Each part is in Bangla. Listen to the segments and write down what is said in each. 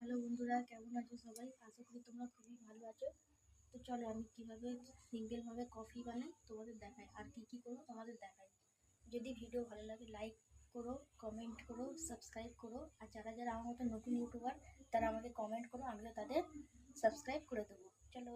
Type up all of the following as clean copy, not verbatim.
হ্যালো বন্ধুরা, কেমন আছো সবাই? আশা করি তোমরা খুবই ভালো আছো। তো চলো আমি কিভাবে সিঙ্গেলভাবে কফি বানাই তোমাদের দেখাই, আর কি করো তোমাদের দেখাই। যদি ভিডিও ভালো লাগে লাইক করো, কমেন্ট করো, সাবস্ক্রাইব করো। আর যারা যারা আমার মতো নতুন ইউটিউবার তারা আমাকে কমেন্ট করো, আমিও তাদের সাবস্ক্রাইব করে দেবো। চলো।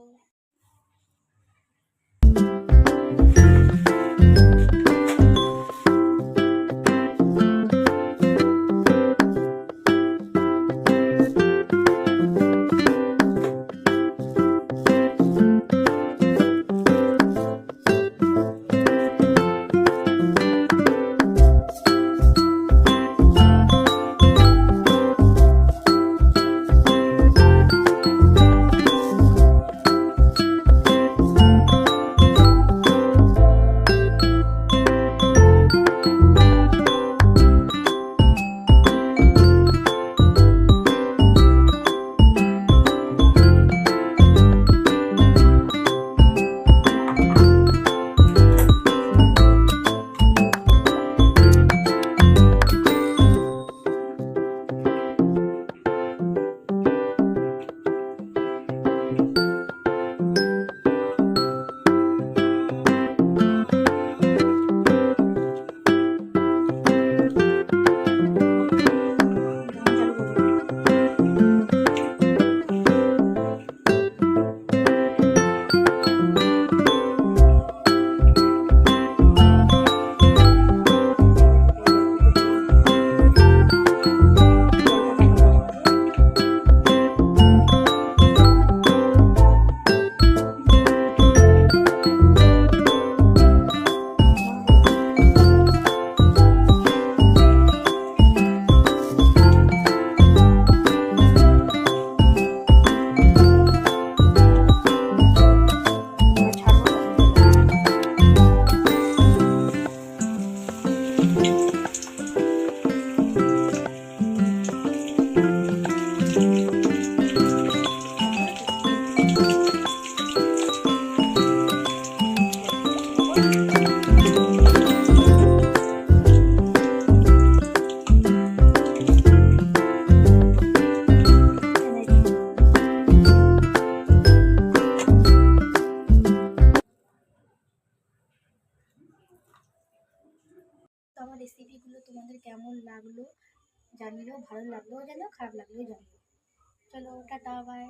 আমার রেসিপিগুলো তোমাদের কেমন লাগলো জানিও, ভালো লাগলেও জানিও, খারাপ লাগলেও জানিও। চলো, টাটা, বাই।